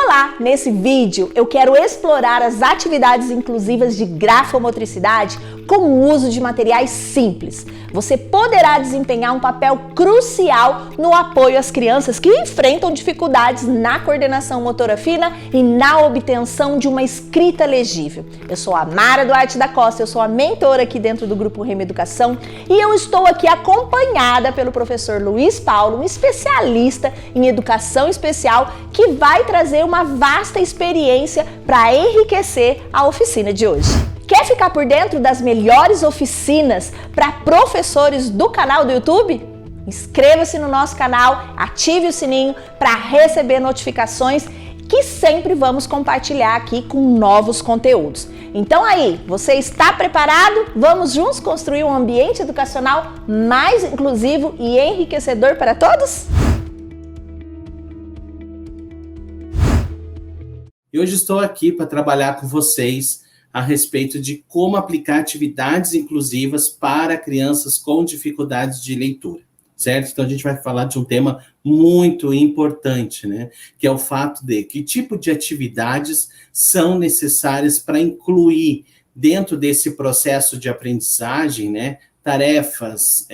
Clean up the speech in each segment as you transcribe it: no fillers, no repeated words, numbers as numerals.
lá, nesse vídeo eu quero explorar as atividades inclusivas de grafomotricidade com o uso de materiais simples. Você poderá desempenhar um papel crucial no apoio às crianças que enfrentam dificuldades na coordenação motora fina e na obtenção de uma escrita legível. Eu sou a Mara Duarte da Costa, eu sou a mentora aqui dentro do Grupo Rema Educação e eu estou aqui acompanhada pelo professor Luiz Paulo, um especialista em educação especial que vai trazer uma vasta experiência para enriquecer a oficina de hoje. Quer ficar por dentro das melhores oficinas para professores do canal do YouTube? Inscreva-se no nosso canal, ative o sininho para receber notificações que sempre vamos compartilhar aqui com novos conteúdos. Então aí, você está preparado? Vamos juntos construir um ambiente educacional mais inclusivo e enriquecedor para todos? E hoje estou aqui para trabalhar com vocês a respeito de como aplicar atividades inclusivas para crianças com dificuldades de leitura, certo? Então, a gente vai falar de um tema muito importante, né? Que é o fato de que tipo de atividades são necessárias para incluir dentro desse processo de aprendizagem, né? Tarefas,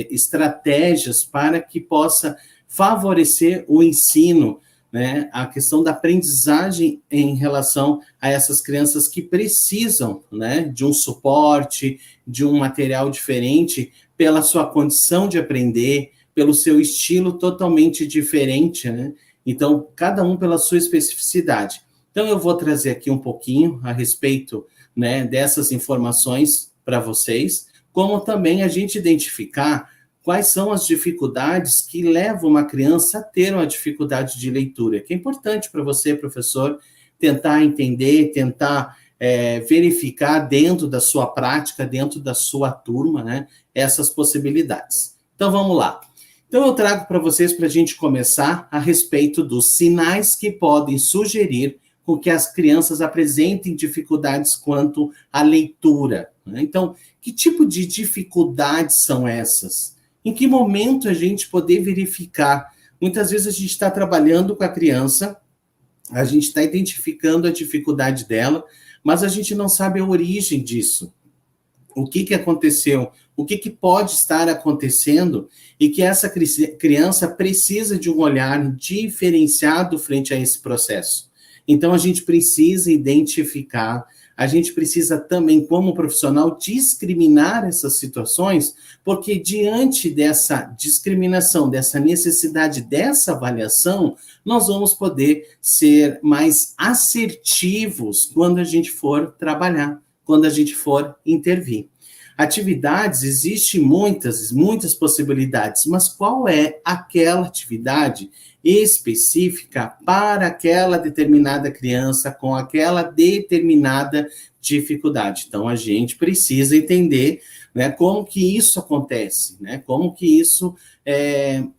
estratégias para que possa favorecer o ensino, né, a questão da aprendizagem em relação a essas crianças que precisam, né, de um suporte, de um material diferente, pela sua condição de aprender, pelo seu estilo totalmente diferente, né? Então, cada um pela sua especificidade. Então, eu vou trazer aqui um pouquinho a respeito, né, dessas informações para vocês, como também a gente identificar quais são as dificuldades que levam uma criança a ter uma dificuldade de leitura, que é importante para você, professor, tentar entender, tentar verificar dentro da sua prática, dentro da sua turma, né, essas possibilidades. Então, vamos lá. Então, eu trago para vocês, para a gente começar, a respeito dos sinais que podem sugerir com que as crianças apresentem dificuldades quanto à leitura, né? Então, que tipo de dificuldades são essas? Em que momento a gente poder verificar? Muitas vezes a gente está trabalhando com a criança, a gente está identificando a dificuldade dela, mas a gente não sabe a origem disso. O que aconteceu? O que pode estar acontecendo e que essa criança precisa de um olhar diferenciado frente a esse processo. Então, a gente precisa identificar, a gente precisa também, como profissional, discriminar essas situações, porque diante dessa discriminação, dessa necessidade, dessa avaliação, nós vamos poder ser mais assertivos quando a gente for trabalhar, quando a gente for intervir. Atividades, existem muitas possibilidades, mas qual é aquela atividade específica para aquela determinada criança com aquela determinada dificuldade? Então, a gente precisa entender, né, como que isso acontece, né, como que isso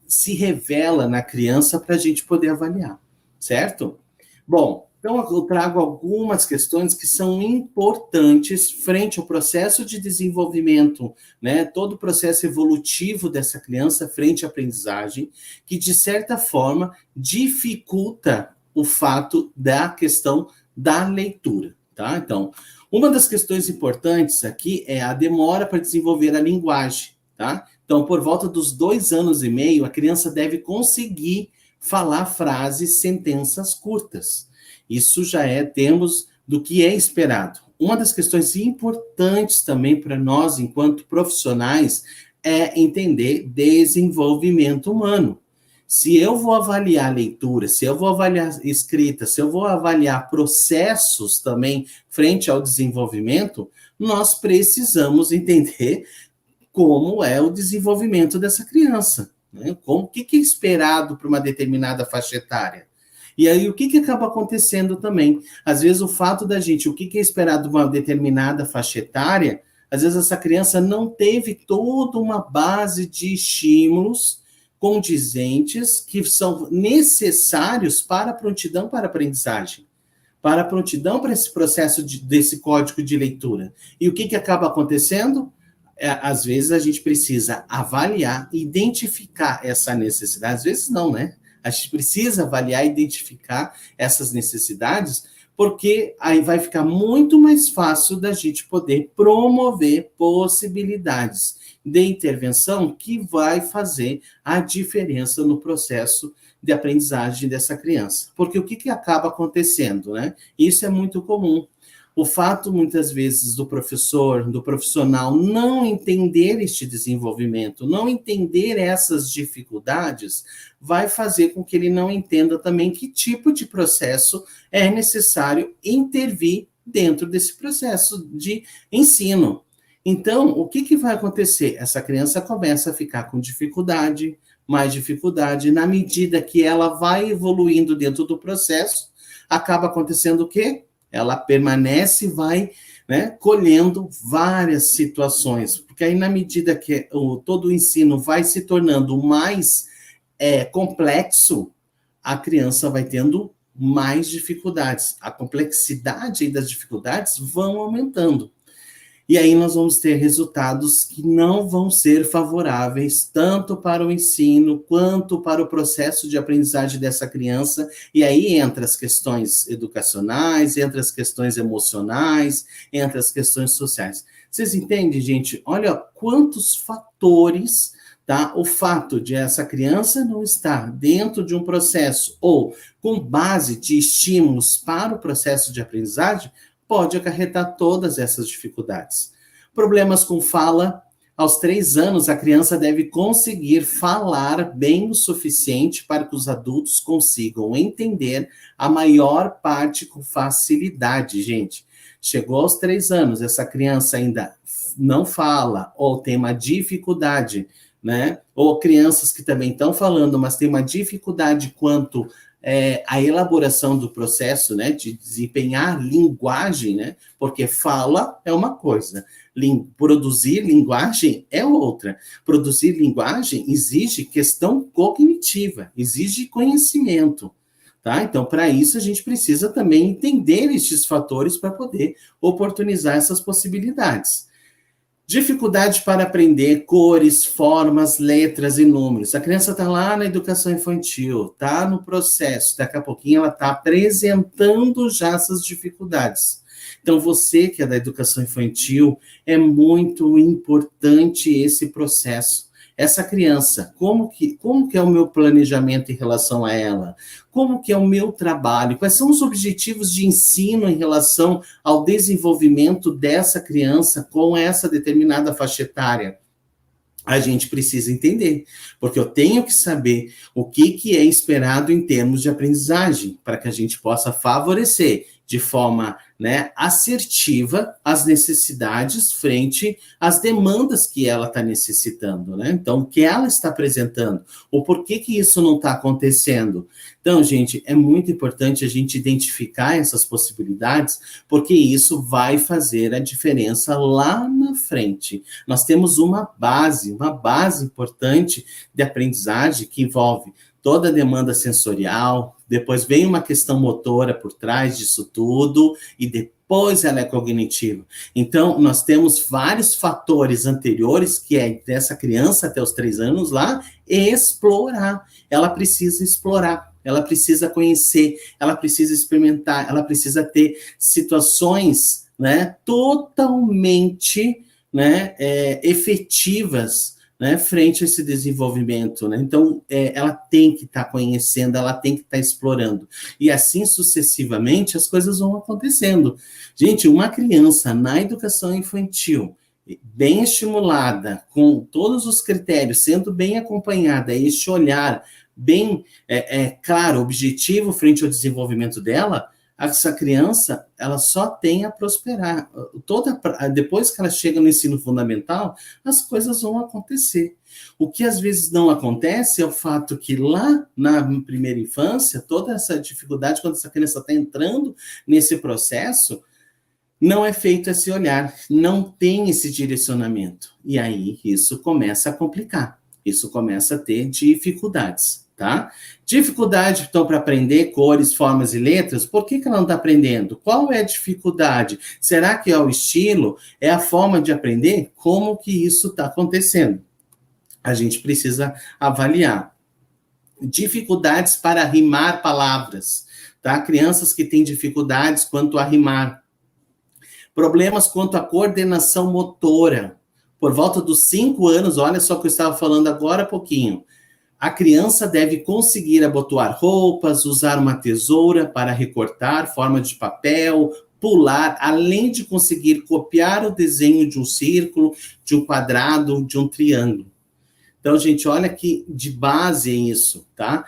se revela na criança para a gente poder avaliar, certo? Bom, então eu trago algumas questões que são importantes frente ao processo de desenvolvimento, né, todo o processo evolutivo dessa criança frente à aprendizagem, que de certa forma dificulta o fato da questão da leitura, tá? Então, uma das questões importantes aqui é a demora para desenvolver a linguagem, tá? Então, por volta dos 2 anos e meio, a criança deve conseguir falar frases, sentenças curtas. Isso já termos do que é esperado. Uma das questões importantes também para nós, enquanto profissionais, é entender desenvolvimento humano. Se eu vou avaliar leitura, se eu vou avaliar escrita, se eu vou avaliar processos também frente ao desenvolvimento, nós precisamos entender como é o desenvolvimento dessa criança, né? O que é esperado para uma determinada faixa etária. E aí, o que acaba acontecendo também? Às vezes, o fato da gente, o que é esperado de uma determinada faixa etária, às vezes essa criança não teve toda uma base de estímulos condizentes que são necessários para a prontidão para a aprendizagem, para a prontidão para esse processo desse código de leitura. E o que acaba acontecendo? Às vezes, a gente precisa avaliar, identificar essa necessidade. Às vezes não, né? A gente precisa avaliar e identificar essas necessidades, porque aí vai ficar muito mais fácil da gente poder promover possibilidades de intervenção que vai fazer a diferença no processo de aprendizagem dessa criança. Porque o que acaba acontecendo, né? Isso é muito comum. O fato, muitas vezes, do professor, do profissional, não entender este desenvolvimento, não entender essas dificuldades, vai fazer com que ele não entenda também que tipo de processo é necessário intervir dentro desse processo de ensino. Então, o que vai acontecer? Essa criança começa a ficar com dificuldade, mais dificuldade, na medida que ela vai evoluindo dentro do processo, acaba acontecendo o quê? Ela permanece e vai, né, colhendo várias situações, porque aí na medida que todo o ensino vai se tornando mais complexo, a criança vai tendo mais dificuldades, a complexidade das dificuldades vão aumentando. E aí nós vamos ter resultados que não vão ser favoráveis tanto para o ensino quanto para o processo de aprendizagem dessa criança. E aí entra as questões educacionais, entra as questões emocionais, entra as questões sociais. Vocês entendem, gente? Olha quantos fatores, tá? O fato de essa criança não estar dentro de um processo ou com base de estímulos para o processo de aprendizagem pode acarretar todas essas dificuldades. Problemas com fala. Aos 3 anos, a criança deve conseguir falar bem o suficiente para que os adultos consigam entender a maior parte com facilidade, gente. Chegou aos 3 anos, essa criança ainda não fala ou tem uma dificuldade, né? Ou crianças que também estão falando, mas tem uma dificuldade quanto a elaboração do processo, né, de desempenhar linguagem, né, porque fala é uma coisa, produzir linguagem é outra. Produzir linguagem exige questão cognitiva, exige conhecimento, tá? Então, para isso, a gente precisa também entender estes fatores para poder oportunizar essas possibilidades. Dificuldade para aprender cores, formas, letras e números. A criança está lá na educação infantil, está no processo, daqui a pouquinho ela está apresentando já essas dificuldades. Então, você que é da educação infantil, é muito importante esse processo. Essa criança, como que é o meu planejamento em relação a ela? Como que é o meu trabalho? Quais são os objetivos de ensino em relação ao desenvolvimento dessa criança com essa determinada faixa etária? A gente precisa entender, porque eu tenho que saber o que é esperado em termos de aprendizagem, para que a gente possa favorecer de forma, né, assertiva as necessidades frente às demandas que ela está necessitando, né? Então, o que ela está apresentando, o porquê que isso não está acontecendo. Então, gente, é muito importante a gente identificar essas possibilidades, porque isso vai fazer a diferença lá na frente. Nós temos uma base importante de aprendizagem que envolve toda a demanda sensorial, depois vem uma questão motora por trás disso tudo, e depois ela é cognitiva. Então, nós temos vários fatores anteriores, que é dessa criança até os 3 anos lá, explorar. Ela precisa explorar, ela precisa conhecer, ela precisa experimentar, ela precisa ter situações, né, totalmente, né, efetivas, né, frente a esse desenvolvimento, né? Então, ela tem que estar conhecendo, ela tem que estar explorando. E assim, sucessivamente, as coisas vão acontecendo. Gente, uma criança na educação infantil, bem estimulada, com todos os critérios, sendo bem acompanhada, este olhar bem, claro, objetivo frente ao desenvolvimento dela, essa criança, ela só tem a prosperar. Depois que ela chega no ensino fundamental, as coisas vão acontecer. O que às vezes não acontece é o fato que lá na primeira infância, toda essa dificuldade, quando essa criança está entrando nesse processo, não é feito esse olhar, não tem esse direcionamento. E aí isso começa a complicar, isso começa a ter dificuldades. Tá? Dificuldade, então, para aprender cores, formas e letras, por que ela não está aprendendo? Qual é a dificuldade? Será que é o estilo? É a forma de aprender? Como que isso está acontecendo? A gente precisa avaliar. dificuldades para rimar palavras, tá? Crianças que têm dificuldades quanto a rimar. Problemas quanto à coordenação motora. Por volta dos 5 anos, olha só o que eu estava falando agora há pouquinho. A criança deve conseguir abotoar roupas, usar uma tesoura para recortar forma de papel, pular, além de conseguir copiar o desenho de um círculo, de um quadrado, de um triângulo. Então, gente, olha que de base é isso, tá?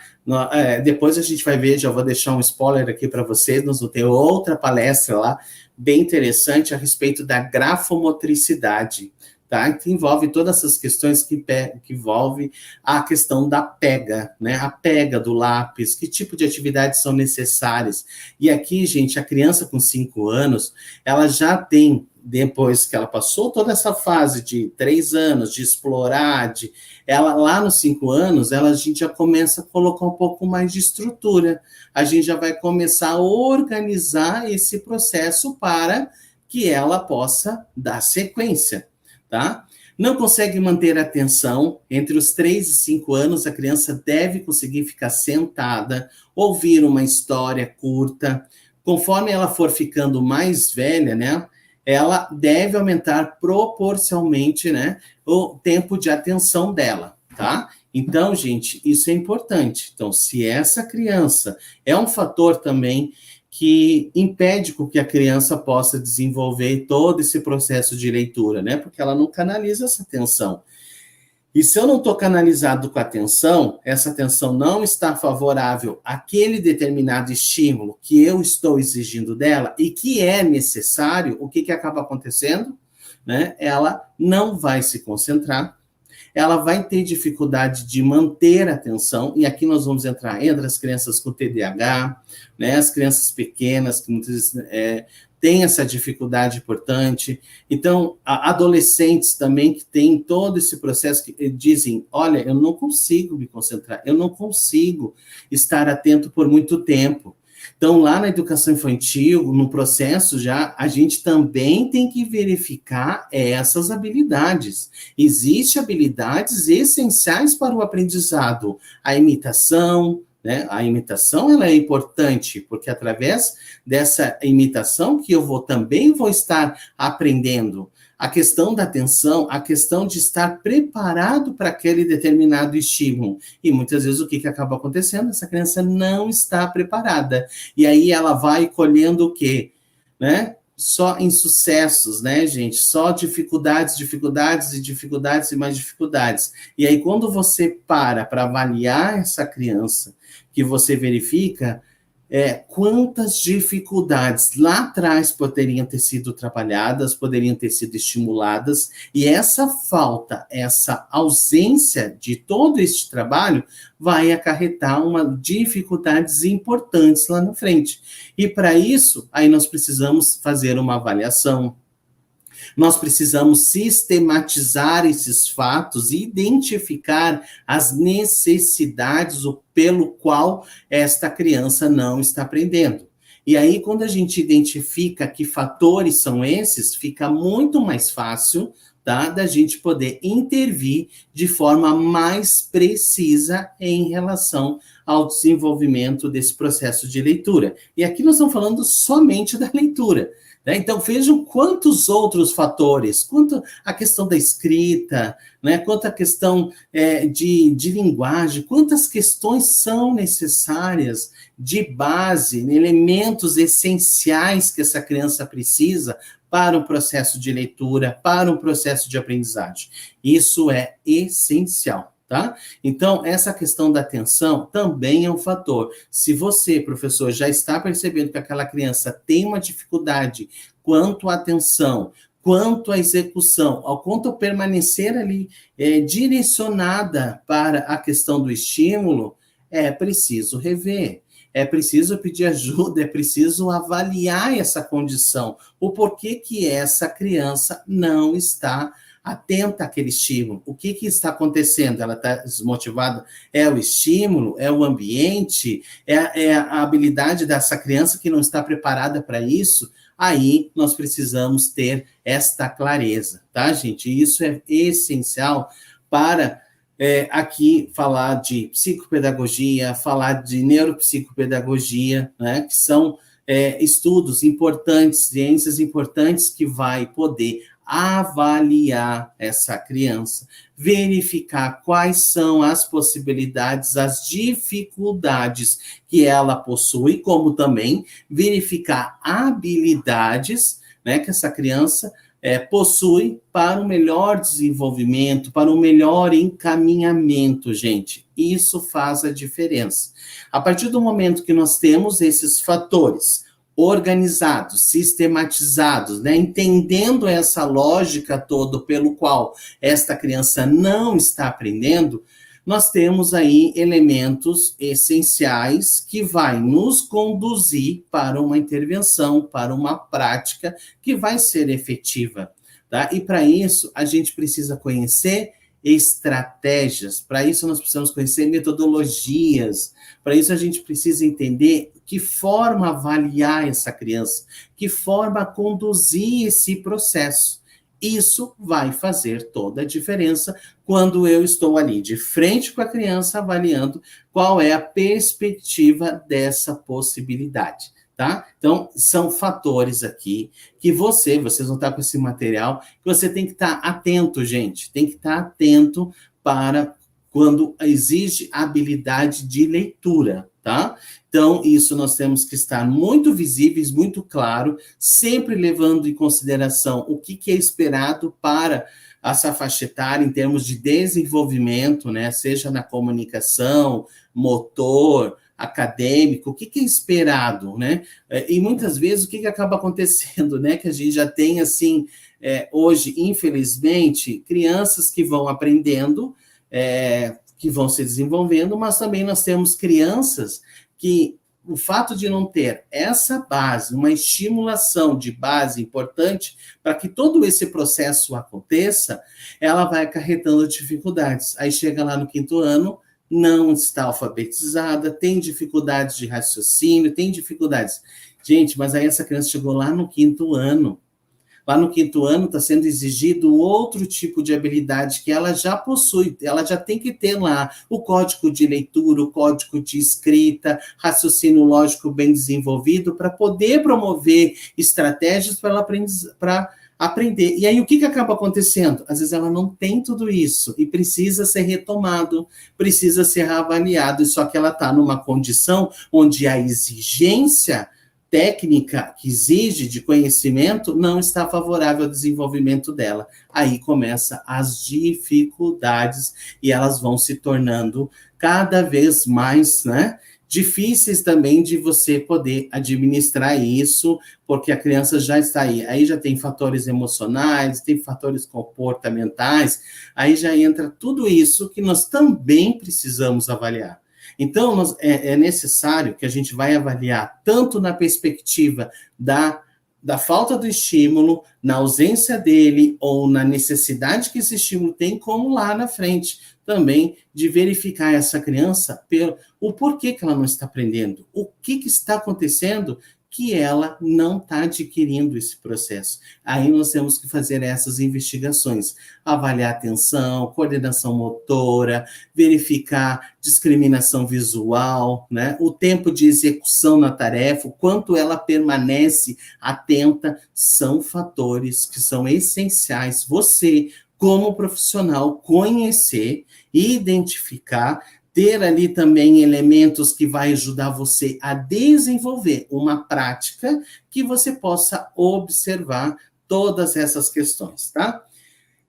Depois a gente vai ver, já vou deixar um spoiler aqui para vocês, nós vamos ter outra palestra lá, bem interessante, a respeito da grafomotricidade, tá? Que envolve todas essas questões que envolve a questão da pega, né? A pega do lápis, que tipo de atividades são necessárias. E aqui, gente, a criança com 5 anos, ela já tem, depois que ela passou toda essa fase de 3 anos, de explorar, ela lá nos 5 anos, a gente já começa a colocar um pouco mais de estrutura. A gente já vai começar a organizar esse processo para que ela possa dar sequência, tá? Não consegue manter a atenção. Entre os 3 e 5 anos, a criança deve conseguir ficar sentada, ouvir uma história curta. Conforme ela for ficando mais velha, né? Ela deve aumentar proporcionalmente, né, o tempo de atenção dela, tá? Então, gente, isso é importante. Então, se essa criança é um fator também que impede com que a criança possa desenvolver todo esse processo de leitura, né? Porque ela não canaliza essa atenção. E se eu não estou canalizado com atenção, essa atenção não está favorável àquele determinado estímulo que eu estou exigindo dela e que é necessário, o que acaba acontecendo? Né? Ela não vai se concentrar, ela vai ter dificuldade de manter a atenção, e aqui nós vamos entrar entre as crianças com TDAH, né? As crianças pequenas, que muitas vezes tem essa dificuldade importante. Então, adolescentes também que têm todo esse processo, que dizem, olha, eu não consigo me concentrar, eu não consigo estar atento por muito tempo. Então, lá na educação infantil, no processo já, a gente também tem que verificar essas habilidades. Existem habilidades essenciais para o aprendizado, a imitação, né? A imitação ela é importante, porque através dessa imitação que eu também vou estar aprendendo. A questão da atenção, a questão de estar preparado para aquele determinado estímulo. E muitas vezes o que acaba acontecendo? Essa criança não está preparada. E aí ela vai colhendo o quê? Né? Só insucessos, né, gente? Só dificuldades e mais dificuldades. E aí, quando você para avaliar essa criança, que você verifica quantas dificuldades lá atrás poderiam ter sido trabalhadas, poderiam ter sido estimuladas, e essa falta, essa ausência de todo este trabalho vai acarretar dificuldades importantes lá na frente. E para isso, aí nós precisamos fazer uma avaliação, nós precisamos sistematizar esses fatos e identificar as necessidades pelo qual esta criança não está aprendendo. E aí, quando a gente identifica que fatores são esses, fica muito mais fácil, tá, da gente poder intervir de forma mais precisa em relação ao desenvolvimento desse processo de leitura. E aqui nós estamos falando somente da leitura. Então, vejam quantos outros fatores, quanto a questão da escrita, né, quanto a questão de linguagem, quantas questões são necessárias de base, elementos essenciais que essa criança precisa para o processo de leitura, para o processo de aprendizagem. Isso é essencial. Tá? Então, essa questão da atenção também é um fator. Se você, professor, já está percebendo que aquela criança tem uma dificuldade quanto à atenção, quanto à execução, ao quanto a permanecer ali direcionada para a questão do estímulo, é preciso rever. É preciso pedir ajuda, é preciso avaliar essa condição, o porquê que essa criança não está atenta àquele estímulo. O que está acontecendo? Ela está desmotivada? É o estímulo? É o ambiente? É a habilidade dessa criança que não está preparada para isso? Aí nós precisamos ter esta clareza, tá, gente? Isso é essencial para aqui falar de psicopedagogia, falar de neuropsicopedagogia, né, que são estudos importantes, ciências importantes que vai poder avaliar essa criança, verificar quais são as possibilidades, as dificuldades que ela possui, como também verificar habilidades, né, que essa criança possui para o melhor desenvolvimento, para o melhor encaminhamento, gente. Isso faz a diferença. A partir do momento que nós temos esses fatores organizados, sistematizados, né, entendendo essa lógica toda pelo qual esta criança não está aprendendo, nós temos aí elementos essenciais que vai nos conduzir para uma intervenção, para uma prática que vai ser efetiva, tá? E para isso, a gente precisa conhecer estratégias, para isso nós precisamos conhecer metodologias, para isso a gente precisa entender que forma avaliar essa criança, que forma conduzir esse processo. Isso vai fazer toda a diferença quando eu estou ali de frente com a criança avaliando qual é a perspectiva dessa possibilidade, tá? Então, são fatores aqui que vocês vão estar com esse material, que você tem que estar atento, gente, tem que estar atento para quando exige habilidade de leitura, tá? Então, isso nós temos que estar muito visíveis, muito claro, sempre levando em consideração o que é esperado para essa faixa etária em termos de desenvolvimento, né? Seja na comunicação, motor, acadêmico, o que é esperado, né? E muitas vezes o que acaba acontecendo, né? Que a gente já tem, assim, hoje, infelizmente, crianças que vão aprendendo, que vão se desenvolvendo, mas também nós temos crianças que o fato de não ter essa base, uma estimulação de base importante para que todo esse processo aconteça, ela vai acarretando dificuldades. Aí chega lá no 5º ano, não está alfabetizada, tem dificuldades de raciocínio, tem dificuldades. Gente, mas aí essa criança chegou lá no 5º ano. Lá no 5º ano está sendo exigido outro tipo de habilidade que ela já possui, ela já tem que ter lá o código de leitura, o código de escrita, raciocínio lógico bem desenvolvido, para poder promover estratégias para ela aprender. E aí o que acaba acontecendo? Às vezes ela não tem tudo isso e precisa ser retomado, precisa ser reavaliado, só que ela está numa condição onde a exigência técnica que exige de conhecimento não está favorável ao desenvolvimento dela. Aí começam as dificuldades e elas vão se tornando cada vez mais, né, difíceis também de você poder administrar isso, porque a criança já está aí já tem fatores emocionais, tem fatores comportamentais, aí já entra tudo isso que nós também precisamos avaliar. Então, é necessário que a gente vai avaliar tanto na perspectiva da falta do estímulo, na ausência dele ou na necessidade que esse estímulo tem, como lá na frente também de verificar essa criança o porquê que ela não está aprendendo, o que está acontecendo que ela não está adquirindo esse processo. Aí nós temos que fazer essas investigações, avaliar atenção, coordenação motora, verificar discriminação visual, né? O tempo de execução na tarefa, o quanto ela permanece atenta, são fatores que são essenciais você, como profissional, conhecer e identificar, ter ali também elementos que vai ajudar você a desenvolver uma prática que você possa observar todas essas questões, tá?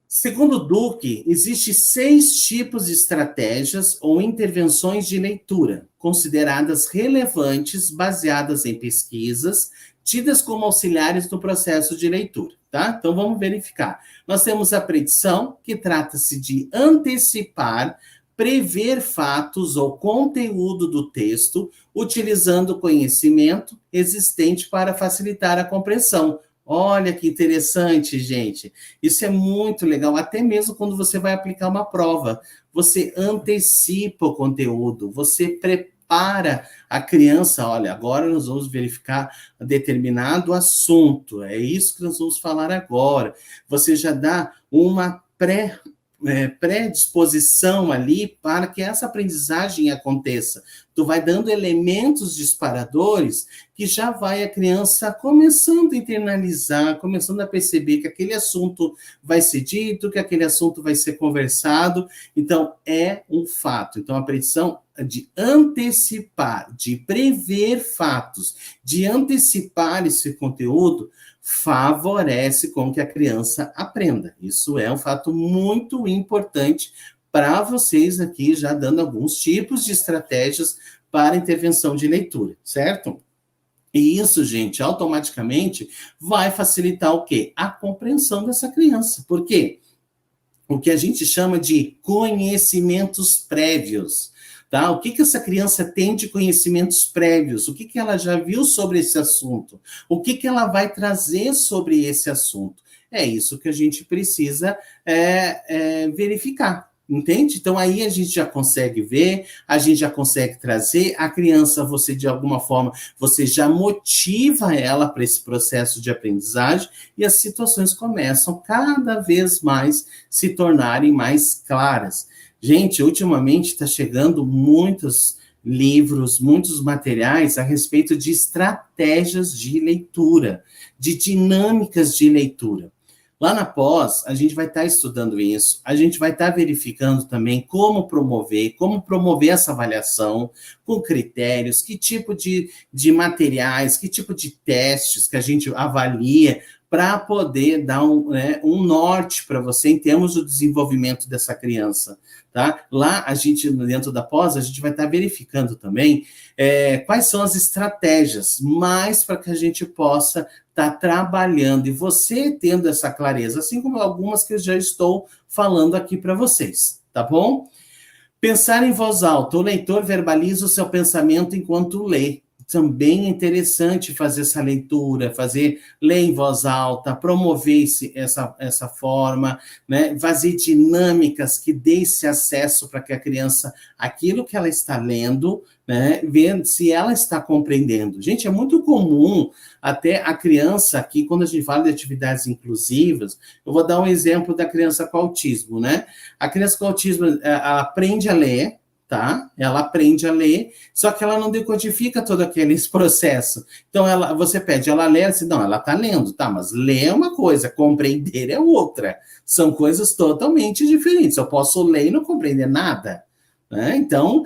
Segundo Duque, existem 6 tipos de estratégias ou intervenções de leitura, consideradas relevantes, baseadas em pesquisas, tidas como auxiliares no processo de leitura, tá? Então, vamos verificar. Nós temos a predição, que trata-se de antecipar, prever fatos ou conteúdo do texto, utilizando o conhecimento existente para facilitar a compreensão. Olha que interessante, gente. Isso é muito legal, até mesmo quando você vai aplicar uma prova. Você antecipa o conteúdo, você prepara a criança. Olha, agora nós vamos verificar determinado assunto. É isso que nós vamos falar agora. Você já dá uma predisposição ali para que essa aprendizagem aconteça. Tu vai dando elementos disparadores que já vai a criança começando a internalizar, começando a perceber que aquele assunto vai ser dito, que aquele assunto vai ser conversado. Então, é um fato. Então, a predição de antecipar, de prever fatos, de antecipar esse conteúdo, favorece com que a criança aprenda. Isso é um fato muito importante para vocês aqui, já dando alguns tipos de estratégias para intervenção de leitura, certo? E isso, gente, automaticamente vai facilitar o quê? A compreensão dessa criança. Por quê? O que a gente chama de conhecimentos prévios. Tá? O que essa criança tem de conhecimentos prévios? O que ela já viu sobre esse assunto? O que ela vai trazer sobre esse assunto? É isso que a gente precisa verificar, entende? Então, aí a gente já consegue ver, a gente já consegue trazer a criança, você, de alguma forma, você já motiva ela para esse processo de aprendizagem e as situações começam cada vez mais se tornarem mais claras. Gente, ultimamente está chegando muitos livros, muitos materiais a respeito de estratégias de leitura, de dinâmicas de leitura. Lá na pós, a gente vai estar estudando isso, a gente vai estar verificando também como promover essa avaliação com critérios, que tipo de materiais, que tipo de testes que a gente avalia para poder dar um norte para você em termos do desenvolvimento dessa criança. Tá? Lá, a gente, dentro da pós, a gente vai estar verificando também quais são as estratégias, mais para que a gente possa estar trabalhando, e você tendo essa clareza, assim como algumas que eu já estou falando aqui para vocês, tá bom? Pensar em voz alta, o leitor verbaliza o seu pensamento enquanto lê. Também é interessante fazer essa leitura, ler em voz alta, promover essa forma, né? Fazer dinâmicas que dê esse acesso para que a criança, aquilo que ela está lendo, né, ver se ela está compreendendo. Gente, é muito comum até a criança aqui, quando a gente fala de atividades inclusivas, eu vou dar um exemplo da criança com autismo, né? A criança com autismo, ela aprende a ler, tá? Ela aprende a ler, só que ela não decodifica todo aquele processo. Então, você pede, ela lê, assim, não, ela tá lendo, tá? Mas ler é uma coisa, compreender é outra. São coisas totalmente diferentes. Eu posso ler e não compreender nada, né? Então,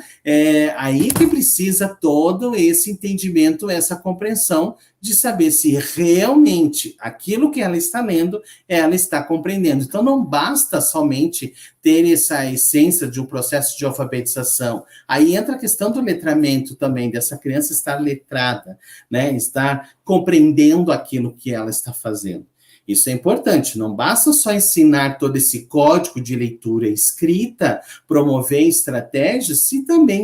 aí que precisa todo esse entendimento, essa compreensão de saber se realmente aquilo que ela está lendo, ela está compreendendo. Então, não basta somente ter essa essência de um processo de alfabetização. Aí entra a questão do letramento também, dessa criança estar letrada, né? Estar compreendendo aquilo que ela está fazendo. Isso é importante, não basta só ensinar todo esse código de leitura escrita, promover estratégias,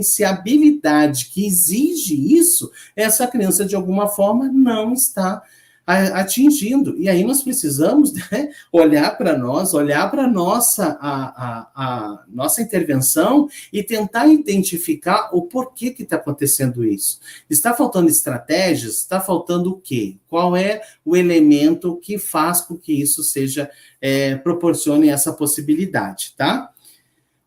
se a habilidade que exige isso, essa criança de alguma forma não está atingindo. E aí nós precisamos, né, olhar para nós, olhar para a nossa intervenção e tentar identificar o porquê que está acontecendo isso. Está faltando estratégias? Está faltando o quê? Qual é o elemento que faz com que isso proporcione essa possibilidade, tá?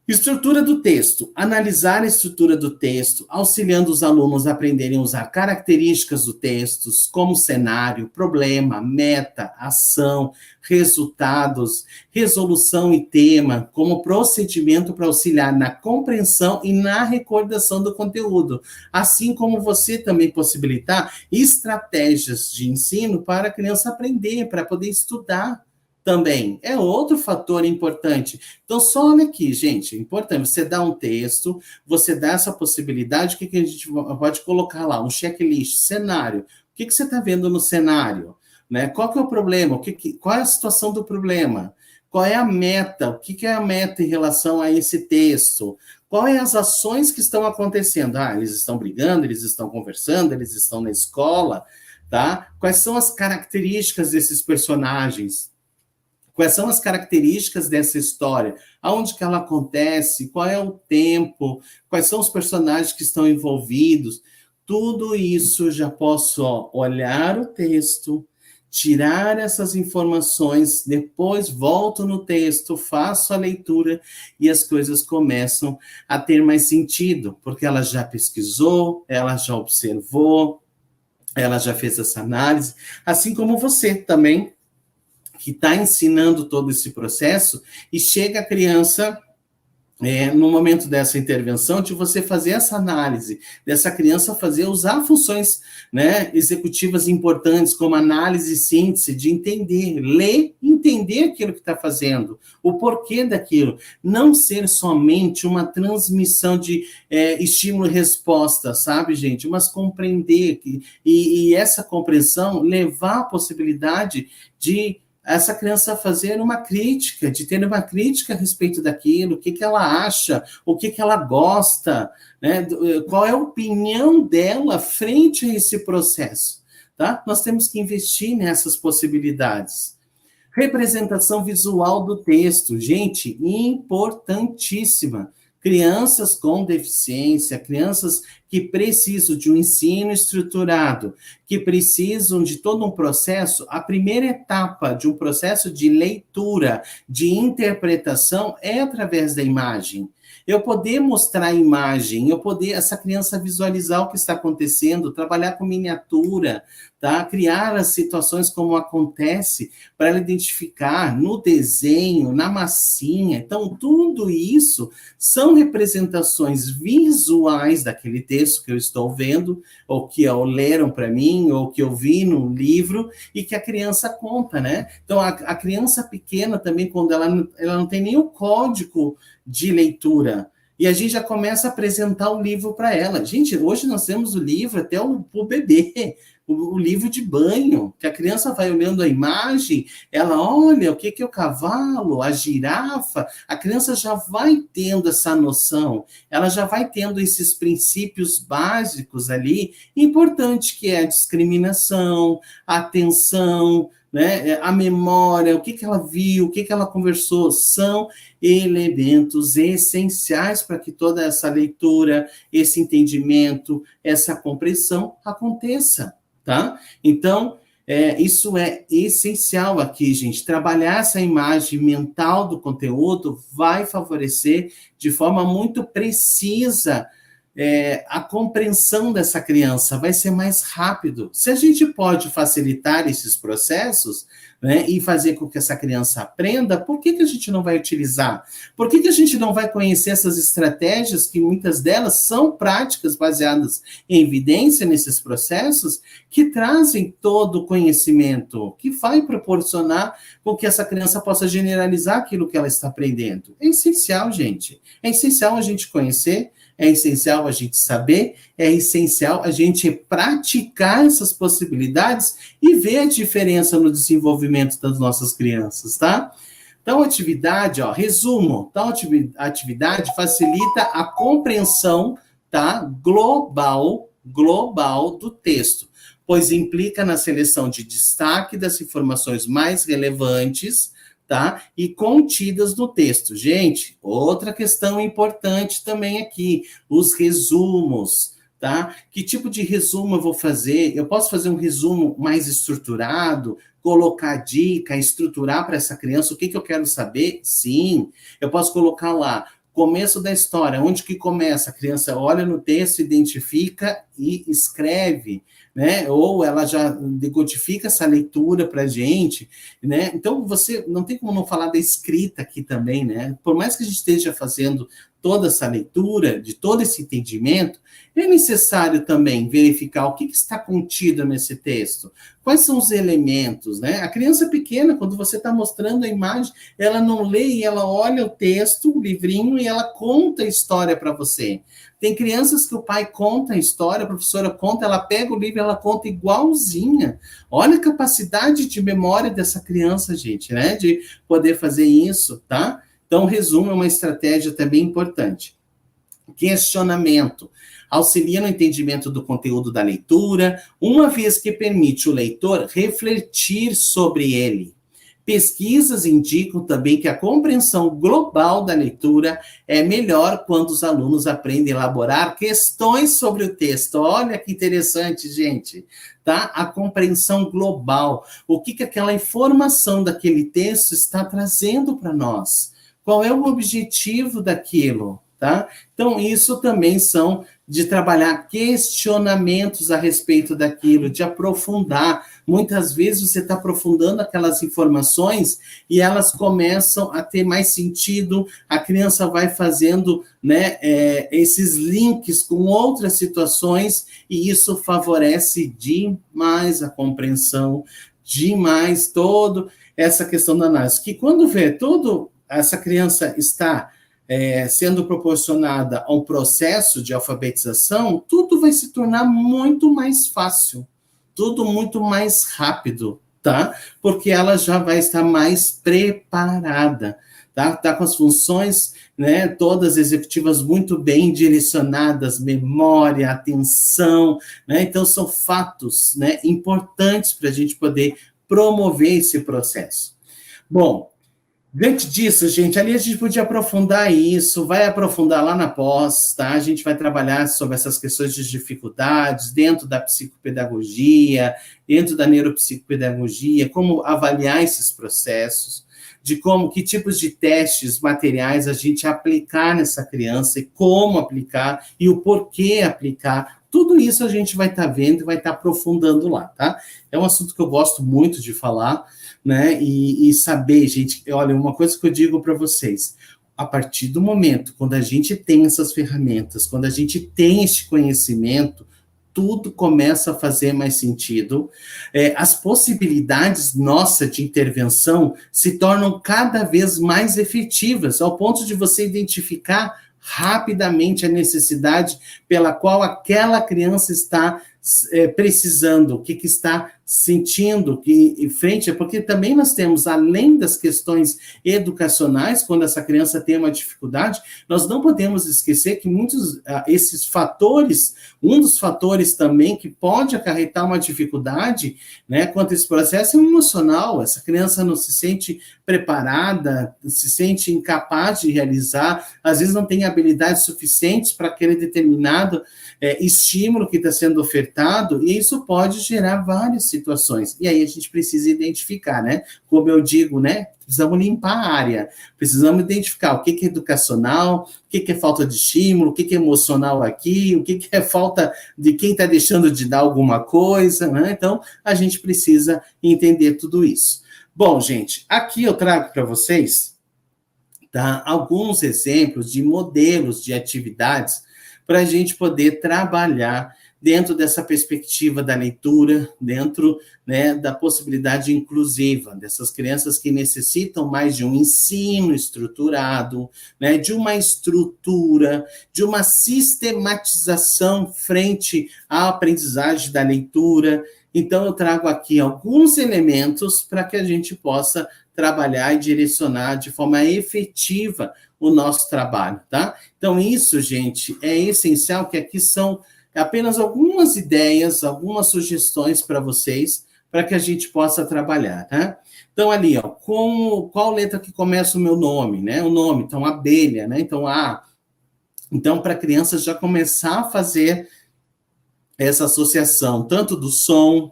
Estrutura do texto. Analisar a estrutura do texto, auxiliando os alunos a aprenderem a usar características do texto, como cenário, problema, meta, ação, resultados, resolução e tema, como procedimento para auxiliar na compreensão e na recordação do conteúdo, assim como você também possibilitar estratégias de ensino para a criança aprender, para poder estudar. Também é outro fator importante. Então, só olha aqui, gente, é importante. Você dá um texto, você dá essa possibilidade, o que a gente pode colocar lá? Um checklist, cenário. O que você está vendo no cenário? Né? Qual que é o problema? Qual é a situação do problema? Qual é a meta? O que é a meta em relação a esse texto? Quais as ações que estão acontecendo? Eles estão brigando, eles estão conversando, eles estão na escola, tá? Quais são as características desses personagens? Quais são as características dessa história? Aonde que ela acontece? Qual é o tempo? Quais são os personagens que estão envolvidos? Tudo isso já posso olhar o texto, tirar essas informações, depois volto no texto, faço a leitura e as coisas começam a ter mais sentido, porque ela já pesquisou, ela já observou, ela já fez essa análise, assim como você também, que está ensinando todo esse processo, e chega a criança... no momento dessa intervenção, de você fazer essa análise, dessa criança usar funções, né, executivas importantes, como análise e síntese, de entender, ler, entender aquilo que está fazendo, o porquê daquilo, não ser somente uma transmissão de estímulo e resposta, sabe, gente, mas compreender, e essa compreensão levar a possibilidade de essa criança fazer uma crítica, de ter uma crítica a respeito daquilo, o que ela acha, o que ela gosta, né? Qual é a opinião dela frente a esse processo, tá? Nós temos que investir nessas possibilidades. Representação visual do texto, gente, importantíssima. Crianças com deficiência, crianças que precisam de um ensino estruturado, que precisam de todo um processo, a primeira etapa de um processo de leitura, de interpretação, é através da imagem. Eu poder mostrar a imagem, eu poder essa criança visualizar o que está acontecendo, trabalhar com miniatura, tá? Criar as situações como acontece, para ela identificar no desenho, na massinha. Então, tudo isso são representações visuais daquele texto que eu estou vendo, ou que leram para mim, ou que eu vi no livro, e que a criança conta, né? Então, a criança pequena também, quando ela não tem nem o código de leitura, e a gente já começa a apresentar o livro para ela. Gente, hoje nós temos o livro até o bebê, o livro de banho, que a criança vai olhando a imagem, ela olha o que é o cavalo, a girafa, a criança já vai tendo essa noção, ela já vai tendo esses princípios básicos ali, importante que é a discriminação, a atenção, né, a memória, o que ela viu, o que ela conversou, são elementos essenciais para que toda essa leitura, esse entendimento, essa compreensão aconteça, tá? Então, isso é essencial aqui, gente. Trabalhar essa imagem mental do conteúdo vai favorecer de forma muito precisa a compreensão dessa criança, vai ser mais rápido. Se a gente pode facilitar esses processos, né, e fazer com que essa criança aprenda, por que a gente não vai utilizar? Por que a gente não vai conhecer essas estratégias, que muitas delas são práticas baseadas em evidência nesses processos, que trazem todo o conhecimento, que vai proporcionar com que essa criança possa generalizar aquilo que ela está aprendendo? É essencial, gente. É essencial a gente conhecer, é essencial a gente saber, é essencial a gente praticar essas possibilidades e ver a diferença no desenvolvimento das nossas crianças, tá? Então, atividade, resumo, então, atividade facilita a compreensão, tá, global do texto, pois implica na seleção de destaque das informações mais relevantes, tá? E contidas no texto. Gente, outra questão importante também aqui, os resumos, tá? Que tipo de resumo eu vou fazer? Eu posso fazer um resumo mais estruturado, colocar dica, estruturar para essa criança o que eu quero saber? Sim. Eu posso colocar lá, começo da história, onde que começa? A criança olha no texto, identifica e escreve, né? Ou ela já decodifica essa leitura para a gente, né? Então, você não tem como não falar da escrita aqui também, né? Por mais que a gente esteja fazendo toda essa leitura, de todo esse entendimento, é necessário também verificar o que está contido nesse texto, quais são os elementos, né? A criança pequena, quando você está mostrando a imagem, ela não lê e ela olha o texto, o livrinho, e ela conta a história para você. Tem crianças que o pai conta a história, a professora conta, ela pega o livro e ela conta igualzinha. Olha a capacidade de memória dessa criança, gente, né? De poder fazer isso, tá? Então, resumo é uma estratégia também importante. Questionamento. Auxilia no entendimento do conteúdo da leitura, uma vez que permite o leitor refletir sobre ele. Pesquisas indicam também que a compreensão global da leitura é melhor quando os alunos aprendem a elaborar questões sobre o texto. Olha que interessante, gente, tá? A compreensão global. O que aquela informação daquele texto está trazendo para nós? Qual é o objetivo daquilo? Tá? Então, isso também são de trabalhar questionamentos a respeito daquilo, de aprofundar. Muitas vezes você está aprofundando aquelas informações e elas começam a ter mais sentido, a criança vai fazendo, né, esses links com outras situações e isso favorece demais a compreensão, demais toda essa questão da análise. Que quando vê toda essa criança está sendo proporcionada a um processo de alfabetização, tudo vai se tornar muito mais fácil, tudo muito mais rápido, tá? Porque ela já vai estar mais preparada, tá? Tá com as funções, né, todas executivas muito bem direcionadas, memória, atenção, né? Então, são fatos, né, importantes para a gente poder promover esse processo. Bom, diante disso, gente, ali a gente podia aprofundar isso, vai aprofundar lá na pós, tá? A gente vai trabalhar sobre essas questões de dificuldades dentro da psicopedagogia, dentro da neuropsicopedagogia, como avaliar esses processos, de como, que tipos de testes materiais a gente aplicar nessa criança e como aplicar e o porquê aplicar. Tudo isso a gente vai estar vendo e vai estar aprofundando lá, tá? É um assunto que eu gosto muito de falar, né, e saber, gente, olha, uma coisa que eu digo para vocês, a partir do momento, quando a gente tem essas ferramentas, quando a gente tem este conhecimento, tudo começa a fazer mais sentido, as possibilidades nossas de intervenção se tornam cada vez mais efetivas, ao ponto de você identificar rapidamente a necessidade pela qual aquela criança está precisando, o que está sentindo, que em frente, porque também nós temos, além das questões educacionais, quando essa criança tem uma dificuldade, nós não podemos esquecer que muitos, esses fatores, um dos fatores também que pode acarretar uma dificuldade, né, quanto a esse processo é emocional, essa criança não se sente preparada, se sente incapaz de realizar, às vezes não tem habilidades suficientes para aquele determinado estímulo que está sendo ofertado, e isso pode gerar várias situações. E aí a gente precisa identificar, né? Como eu digo, né? Precisamos limpar a área, precisamos identificar o que é educacional, o que é falta de estímulo, o que é emocional aqui, o que é falta de quem está deixando de dar alguma coisa, né? Então, a gente precisa entender tudo isso. Bom, gente, aqui eu trago para vocês, tá, alguns exemplos de modelos de atividades para a gente poder trabalhar dentro dessa perspectiva da leitura, dentro, né, da possibilidade inclusiva, dessas crianças que necessitam mais de um ensino estruturado, né, de uma estrutura, de uma sistematização frente à aprendizagem da leitura. Então, eu trago aqui alguns elementos para que a gente possa trabalhar e direcionar de forma efetiva o nosso trabalho, tá? Então, isso, gente, é essencial, que aqui são apenas algumas ideias, algumas sugestões para vocês, para que a gente possa trabalhar, tá? Então, ali, ó, qual letra que começa o meu nome, né? O nome, então, abelha, né? Então, A. Então, para a criança já começar a fazer essa associação, tanto do som,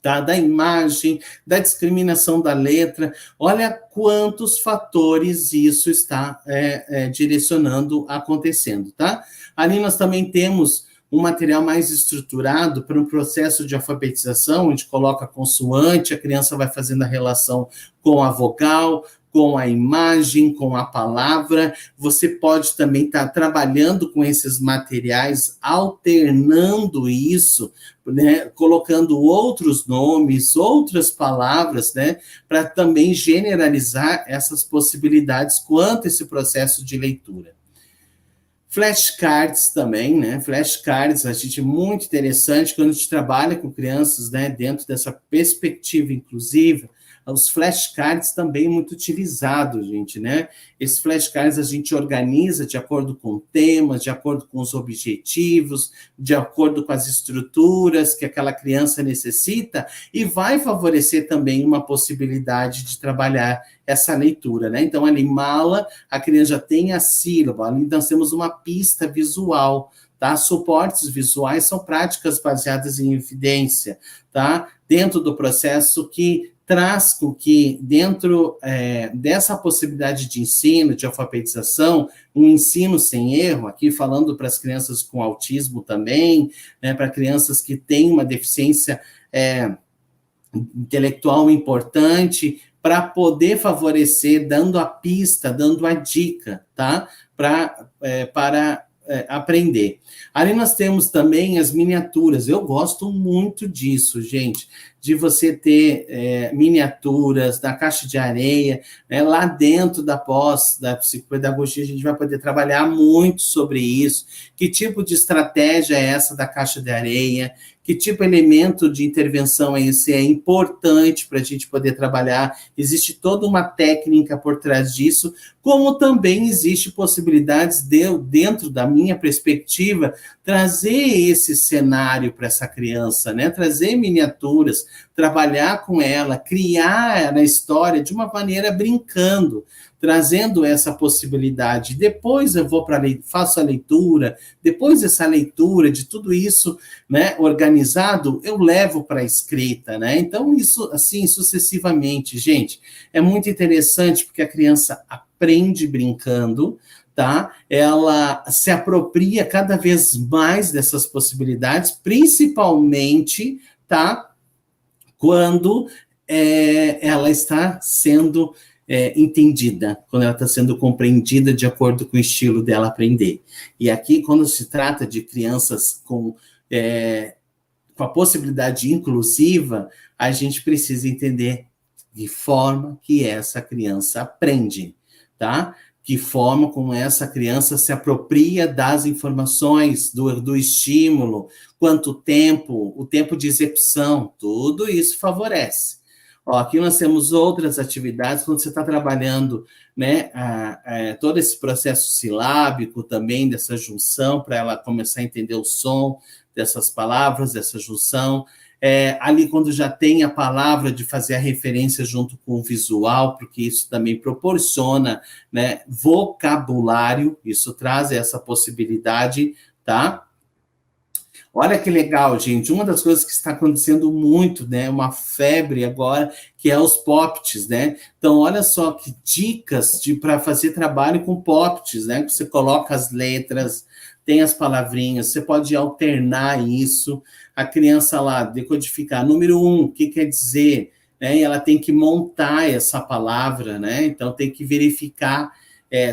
tá, da imagem, da discriminação da letra, olha quantos fatores isso está direcionando, acontecendo, tá? Ali nós também temos um material mais estruturado para um processo de alfabetização, onde coloca a consoante, a criança vai fazendo a relação com a vogal, com a imagem, com a palavra. Você pode também estar trabalhando com esses materiais, alternando isso, né, colocando outros nomes, outras palavras, né, para também generalizar essas possibilidades quanto a esse processo de leitura. Flashcards também, né? Flashcards, a gente muito interessante quando a gente trabalha com crianças, né, dentro dessa perspectiva inclusiva, Os flashcards também muito utilizados, gente, né? Esses flashcards a gente organiza de acordo com temas, de acordo com os objetivos, de acordo com as estruturas que aquela criança necessita, e vai favorecer também uma possibilidade de trabalhar essa leitura, né? Então, ali, mala, a criança já tem a sílaba, ali nós temos uma pista visual, tá? Suportes visuais são práticas baseadas em evidência, tá? Dentro do processo que traz com que, dentro dessa possibilidade de ensino, de alfabetização, um ensino sem erro, aqui falando para as crianças com autismo também, né, para crianças que têm uma deficiência intelectual importante, para poder favorecer, dando a pista, dando a dica, tá? Para aprender. Ali nós temos também as miniaturas. Eu gosto muito disso, gente, de você ter miniaturas da caixa de areia, né? Lá dentro da da psicopedagogia, a gente vai poder trabalhar muito sobre isso. Que tipo de estratégia é essa da caixa de areia? Que tipo de elemento de intervenção é esse? É importante para a gente poder trabalhar. Existe toda uma técnica por trás disso, como também existe possibilidades dentro da minha perspectiva, trazer esse cenário para essa criança, né? Trazer miniaturas, trabalhar com ela, criar a história de uma maneira brincando, trazendo essa possibilidade. Depois eu vou faço a leitura, depois dessa leitura de tudo isso, né, organizado, eu levo para a escrita, né? Então, isso, assim, sucessivamente, gente, é muito interessante, porque a criança aprende brincando, tá? Ela se apropria cada vez mais dessas possibilidades, principalmente, tá? Quando ela está sendo entendida, quando ela está sendo compreendida de acordo com o estilo dela aprender. E aqui, quando se trata de crianças com a possibilidade inclusiva, a gente precisa entender de forma que essa criança aprende, tá? Que forma como essa criança se apropria das informações, do estímulo, quanto tempo, o tempo de execução, tudo isso favorece. Ó, aqui nós temos outras atividades, quando você está trabalhando, né, todo esse processo silábico também, dessa junção, para ela começar a entender o som dessas palavras, dessa junção. Ali, quando já tem a palavra, de fazer a referência junto com o visual, porque isso também proporciona, né, vocabulário, isso traz essa possibilidade, tá? Olha que legal, gente, uma das coisas que está acontecendo muito, né, uma febre agora, que é os POPTs, né? Então, olha só que dicas para fazer trabalho com POPTs, né? Você coloca as letras, tem as palavrinhas, você pode alternar isso, a criança lá decodificar. Número 1, o que quer dizer? Né? E ela tem que montar essa palavra, né? Então tem que verificar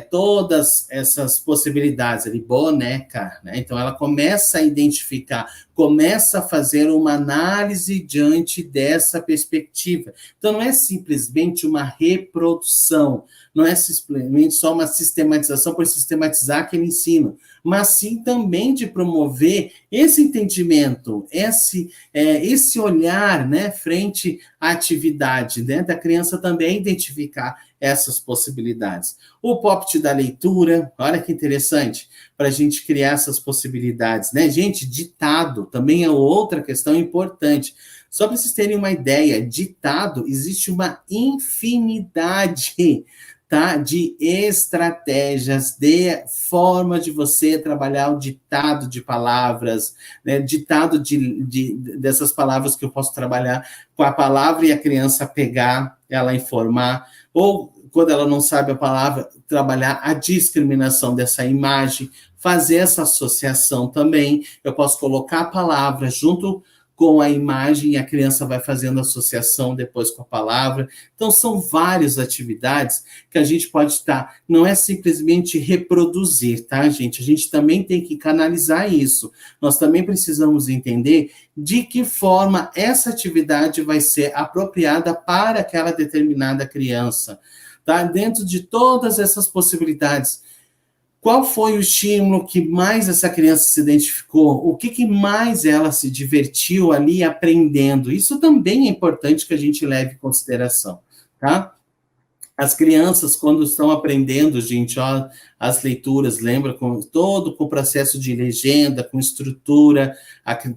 todas essas possibilidades ali, boneca, né? Então ela começa a identificar, começa a fazer uma análise diante dessa perspectiva. Então não é simplesmente uma reprodução, não é simplesmente só uma sistematização por sistematizar aquele ensino, mas sim também de promover esse entendimento, esse olhar, né, frente à atividade, né, da criança também identificar essas possibilidades. O POPT da leitura, olha que interessante, para a gente criar essas possibilidades, né? Gente, ditado também é outra questão importante. Só para vocês terem uma ideia, ditado, existe uma infinidade, tá, de estratégias, de forma de você trabalhar o ditado de palavras, né, ditado dessas palavras que eu posso trabalhar com a palavra e a criança pegar, ela informar, ou quando ela não sabe a palavra, trabalhar a discriminação dessa imagem, fazer essa associação também. Eu posso colocar a palavra junto com a imagem e a criança vai fazendo associação depois com a palavra. Então, são várias atividades que a gente pode estar, não é simplesmente reproduzir, tá, gente? A gente também tem que canalizar isso. Nós também precisamos entender de que forma essa atividade vai ser apropriada para aquela determinada criança, tá? Dentro de todas essas possibilidades. Qual foi o estímulo que mais essa criança se identificou? O que mais ela se divertiu ali aprendendo? Isso também é importante que a gente leve em consideração. tá? As crianças, quando estão aprendendo, gente, ó, as leituras, lembra, com o processo de legenda, com estrutura,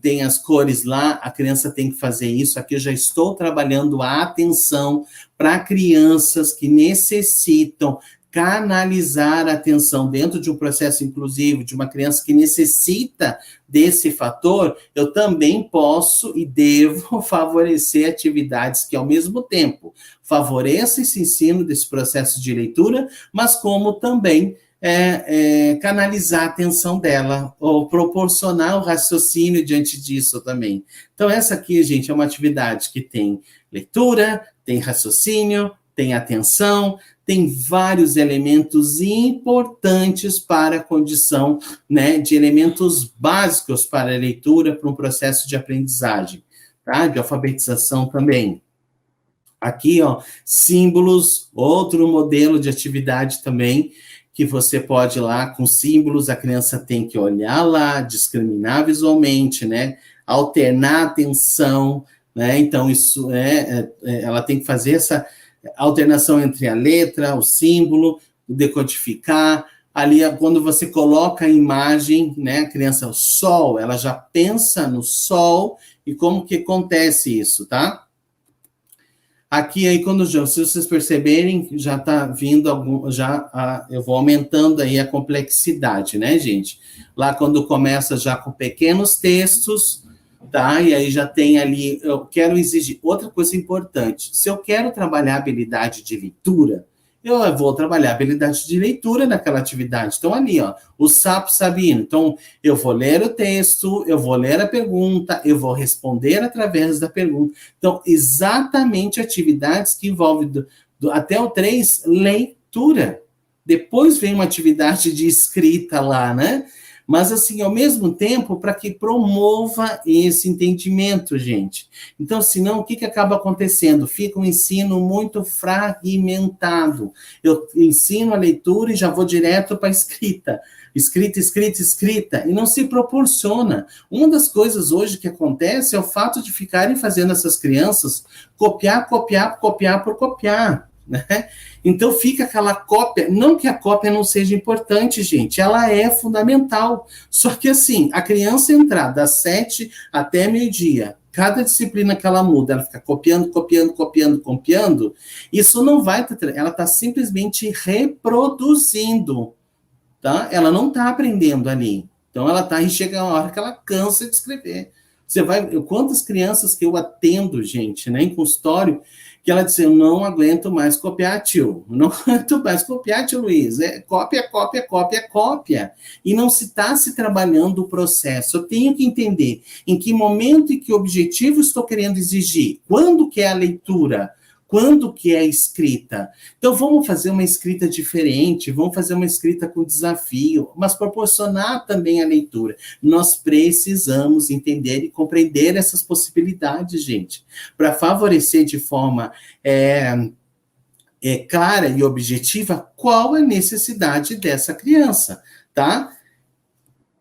tem as cores lá, a criança tem que fazer isso. Aqui eu já estou trabalhando a atenção para crianças que necessitam canalizar a atenção dentro de um processo inclusivo, de uma criança que necessita desse fator. Eu também posso e devo favorecer atividades que, ao mesmo tempo, favoreçam esse ensino desse processo de leitura, mas como também canalizar a atenção dela, ou proporcionar o raciocínio diante disso também. Então, essa aqui, gente, é uma atividade que tem leitura, tem raciocínio, tem atenção, tem vários elementos importantes para a condição, né, de elementos básicos para a leitura, para um processo de aprendizagem, tá? De alfabetização também. Aqui, ó, símbolos, outro modelo de atividade também, que você pode ir lá com símbolos, a criança tem que olhar lá, discriminar visualmente, né? Alternar a atenção, né? Então, isso ela tem que fazer essa alternação entre a letra, o símbolo, decodificar. Ali, quando você coloca a imagem, né, a criança, o sol, ela já pensa no sol e como que acontece isso, tá? Aqui, aí, se vocês perceberem, já está vindo eu vou aumentando aí a complexidade, né, gente? Lá, quando começa já com pequenos textos, tá? E aí já tem ali, eu quero exigir. Outra coisa importante, se eu quero trabalhar a habilidade de leitura, eu vou trabalhar a habilidade de leitura naquela atividade. Então, ali, ó, o sapo sabino. Então, eu vou ler o texto, eu vou ler a pergunta, eu vou responder através da pergunta. Então, exatamente atividades que envolvem, até o 3, leitura. Depois vem uma atividade de escrita lá, né? Mas, assim, ao mesmo tempo, para que promova esse entendimento, gente. Então, senão, o que acaba acontecendo? Fica um ensino muito fragmentado. Eu ensino a leitura e já vou direto para a escrita. Escrita, e não se proporciona. Uma das coisas hoje que acontece é o fato de ficarem fazendo essas crianças copiar por copiar. Né? Então fica aquela cópia, não que a cópia não seja importante, gente, ela é fundamental, só que assim, a criança entrar das 7 até meio-dia, cada disciplina que ela muda, ela fica copiando, isso não vai, ela está simplesmente reproduzindo, tá? Ela não está aprendendo ali, então ela está, e chega uma hora que ela cansa de escrever. Você vai, quantas crianças que eu atendo, gente, né, em consultório, que ela disse, eu não aguento mais copiar, tio. Não aguento mais copiar, tio Luiz. Cópia. E não se está se trabalhando o processo. Eu tenho que entender em que momento e que objetivo estou querendo exigir. Quando que é a leitura? Quando que é a escrita? Então, vamos fazer uma escrita diferente, vamos fazer uma escrita com desafio, mas proporcionar também a leitura. Nós precisamos entender e compreender essas possibilidades, gente, para favorecer de forma clara e objetiva qual a necessidade dessa criança, tá?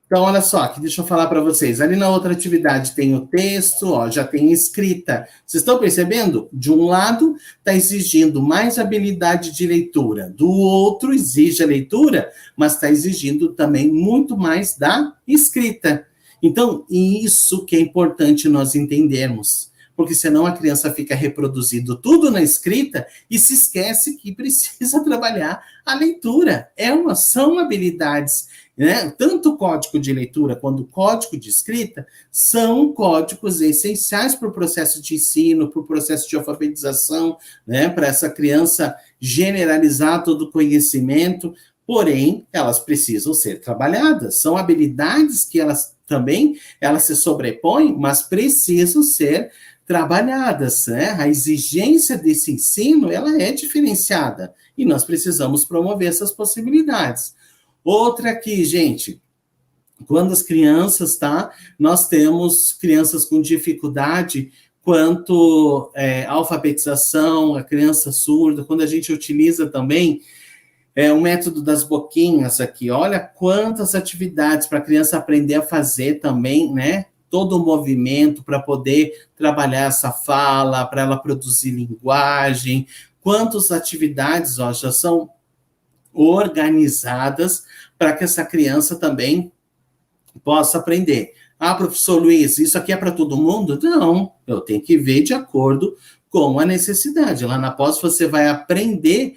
Então, olha só, aqui deixa eu falar para vocês. Ali na outra atividade tem o texto, ó, já tem escrita. Vocês estão percebendo? De um lado, está exigindo mais habilidade de leitura. Do outro, exige a leitura, mas está exigindo também muito mais da escrita. Então, isso que é importante nós entendermos. Porque senão a criança fica reproduzindo tudo na escrita e se esquece que precisa trabalhar a leitura. São habilidades, né? Tanto o código de leitura quanto o código de escrita são códigos essenciais para o processo de ensino, para o processo de alfabetização, né? Para essa criança generalizar todo o conhecimento, porém, elas precisam ser trabalhadas. São habilidades que elas se sobrepõem, mas precisam ser trabalhadas, né? A exigência desse ensino, ela é diferenciada, e nós precisamos promover essas possibilidades. Outra aqui, gente, quando as crianças, tá? Nós temos crianças com dificuldade quanto à alfabetização, a criança surda, quando a gente utiliza também o método das boquinhas aqui, olha quantas atividades para a criança aprender a fazer também, né? Todo o movimento para poder trabalhar essa fala, para ela produzir linguagem, quantas atividades, ó, já são organizadas para que essa criança também possa aprender. Ah, professor Luiz, isso aqui é para todo mundo? Não, eu tenho que ver de acordo com a necessidade. Lá na pós você vai aprender,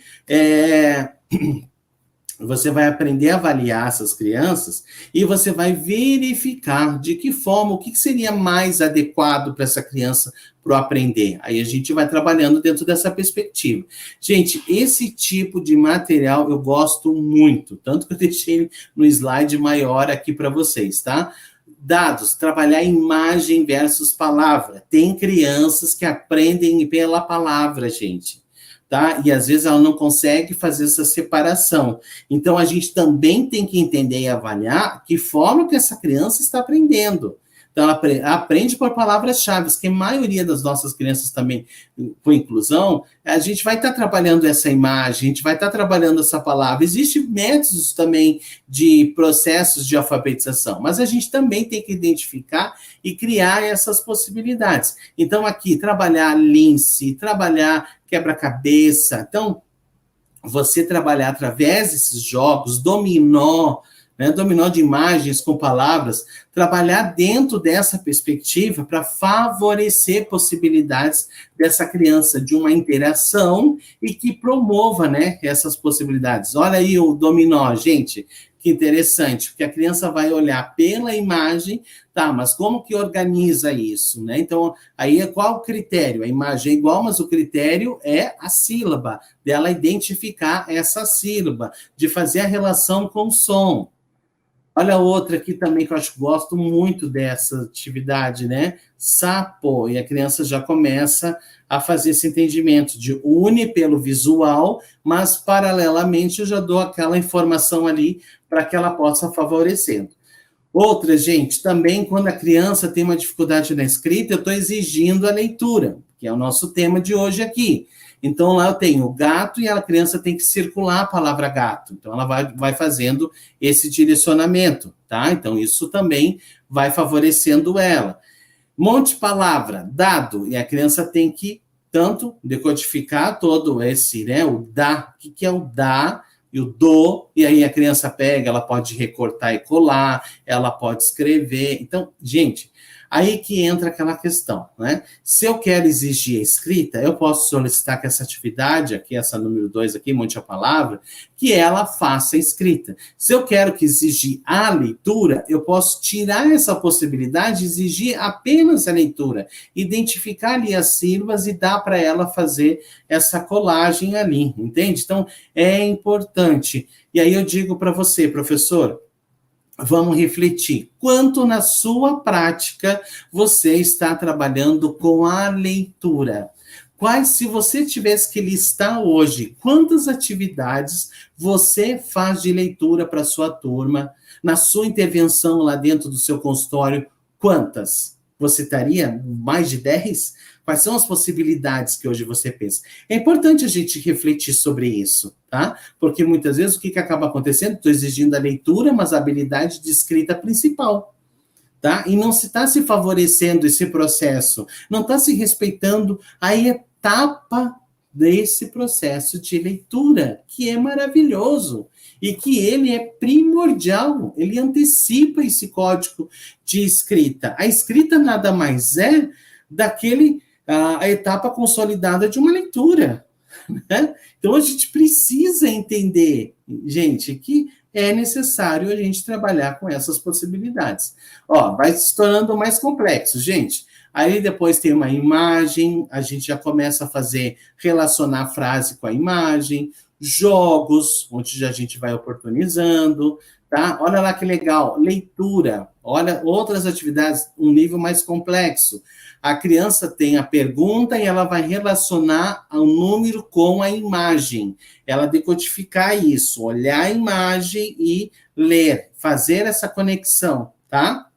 você vai aprender a avaliar essas crianças e você vai verificar de que forma, o que seria mais adequado para essa criança para aprender. Aí a gente vai trabalhando dentro dessa perspectiva. Gente, esse tipo de material eu gosto muito, tanto que eu deixei no slide maior aqui para vocês, tá? Dados, trabalhar imagem versus palavra. Tem crianças que aprendem pela palavra, gente, tá? E às vezes ela não consegue fazer essa separação. Então a gente também tem que entender e avaliar que forma que essa criança está aprendendo. Então, ela aprende por palavras-chave, que a maioria das nossas crianças também, com inclusão, a gente vai estar trabalhando essa imagem, a gente vai estar trabalhando essa palavra. Existem métodos também de processos de alfabetização, mas a gente também tem que identificar e criar essas possibilidades. Então, aqui, trabalhar lince, trabalhar quebra-cabeça. Então, você trabalhar através desses jogos, dominó, né, dominó de imagens com palavras, trabalhar dentro dessa perspectiva para favorecer possibilidades dessa criança de uma interação e que promova, né, essas possibilidades. Olha aí o dominó, gente, que interessante, porque a criança vai olhar pela imagem, tá, mas como que organiza isso, né? Então, aí qual o critério? A imagem é igual, mas o critério é a sílaba, dela identificar essa sílaba, de fazer a relação com o som. Olha outra aqui também que eu acho que gosto muito dessa atividade, né? Sapo. E a criança já começa a fazer esse entendimento de une pelo visual, mas paralelamente eu já dou aquela informação ali para que ela possa favorecer. Outra, gente, também quando a criança tem uma dificuldade na escrita, eu estou exigindo a leitura, que é o nosso tema de hoje aqui. Então, lá eu tenho o gato e a criança tem que circular a palavra gato. Então, ela vai fazendo esse direcionamento, tá? Então, isso também vai favorecendo ela. Monte palavra, dado, e a criança tem que tanto decodificar todo esse, né? O dá, o que é o dá e o do, e aí a criança pega, ela pode recortar e colar, ela pode escrever. Então, gente, aí que entra aquela questão, né? Se eu quero exigir a escrita, eu posso solicitar que essa atividade, aqui, essa número 2 aqui, monte a palavra, que ela faça a escrita. Se eu quero que exigir a leitura, eu posso tirar essa possibilidade e exigir apenas a leitura, identificar ali as sílabas e dar para ela fazer essa colagem ali, entende? Então, é importante. E aí eu digo para você, professor, vamos refletir. Quanto na sua prática você está trabalhando com a leitura? Quais, se você tivesse que listar hoje, quantas atividades você faz de leitura para a sua turma? Na sua intervenção lá dentro do seu consultório, quantas? Você estaria mais de 10? Quais são as possibilidades que hoje você pensa? É importante a gente refletir sobre isso, tá? Porque muitas vezes o que acaba acontecendo? Estou exigindo a leitura, mas a habilidade de escrita principal, tá? E não se está se favorecendo esse processo, não está se respeitando a etapa desse processo de leitura, que é maravilhoso e que ele é primordial, ele antecipa esse código de escrita. A escrita nada mais é a etapa consolidada de uma leitura, né? Então a gente precisa entender, gente, que é necessário a gente trabalhar com essas possibilidades. Ó, vai se tornando mais complexo, gente. Aí depois tem uma imagem, a gente já começa a relacionar a frase com a imagem, jogos, onde a gente vai oportunizando, tá? Olha lá que legal, leitura, olha outras atividades, um nível mais complexo. A criança tem a pergunta e ela vai relacionar o número com a imagem. Ela decodificar isso, olhar a imagem e ler, fazer essa conexão, tá?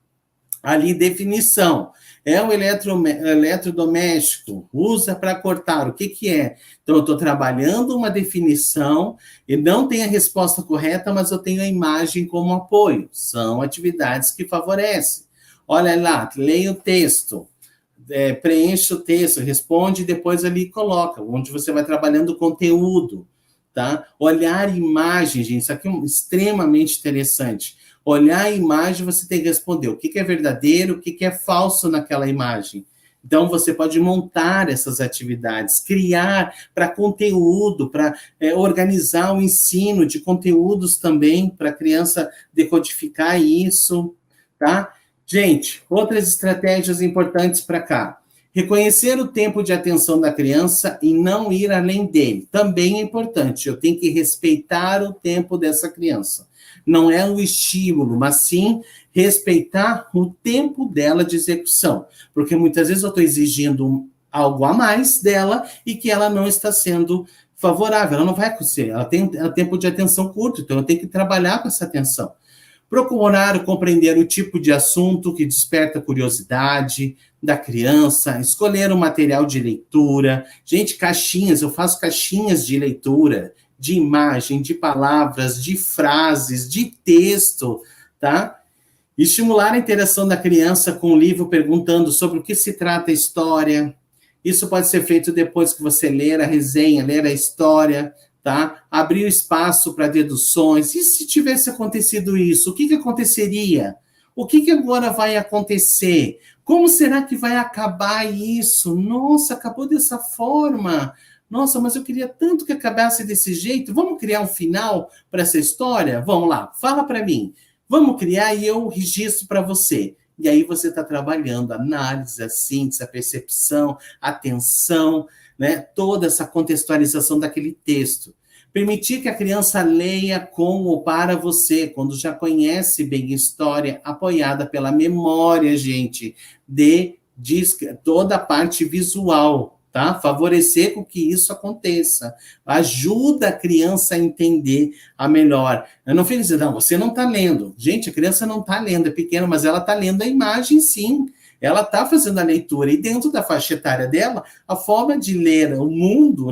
Ali, definição. É um eletrodoméstico, usa para cortar, o que é? Então, eu estou trabalhando uma definição, e não tem a resposta correta, mas eu tenho a imagem como apoio. São atividades que favorecem. Olha lá, leia o texto. preenche o texto, responde e depois ali coloca, onde você vai trabalhando o conteúdo, tá? Olhar imagem, gente, isso aqui é extremamente interessante. Olhar a imagem, você tem que responder o que é verdadeiro, o que é falso naquela imagem. Então, você pode montar essas atividades, criar para conteúdo, para organizar o ensino de conteúdos também, para a criança decodificar isso, tá? Gente, outras estratégias importantes para cá. Reconhecer o tempo de atenção da criança e não ir além dele. Também é importante, eu tenho que respeitar o tempo dessa criança. Não é o estímulo, mas sim respeitar o tempo dela de execução. Porque muitas vezes eu estou exigindo algo a mais dela e que ela não está sendo favorável, ela não vai acontecer. Ela tem tempo de atenção curto, então eu tenho que trabalhar com essa atenção. Procurar compreender o tipo de assunto que desperta curiosidade da criança, escolher um material de leitura. Gente, caixinhas, eu faço caixinhas de leitura, de imagem, de palavras, de frases, de texto, tá? Estimular a interação da criança com o livro, perguntando sobre o que se trata a história. Isso pode ser feito depois que você ler a resenha, ler a história, tá? Abrir o espaço para deduções. E se tivesse acontecido isso, o que aconteceria? O que agora vai acontecer? Como será que vai acabar isso? Nossa, acabou dessa forma. Nossa, mas eu queria tanto que acabasse desse jeito. Vamos criar um final para essa história? Vamos lá, fala para mim. Vamos criar e eu registro para você. E aí você está trabalhando a análise, a síntese, a percepção, a atenção, né? Toda essa contextualização daquele texto. Permitir que a criança leia com ou para você, quando já conhece bem a história, apoiada pela memória, gente, de toda a parte visual, tá? Favorecer com que isso aconteça. Ajuda a criança a entender a melhor. Eu não fico dizendo, não, você não está lendo. Gente, a criança não está lendo, é pequena, mas ela está lendo a imagem, sim. Ela está fazendo a leitura, e dentro da faixa etária dela, a forma de ler o mundo,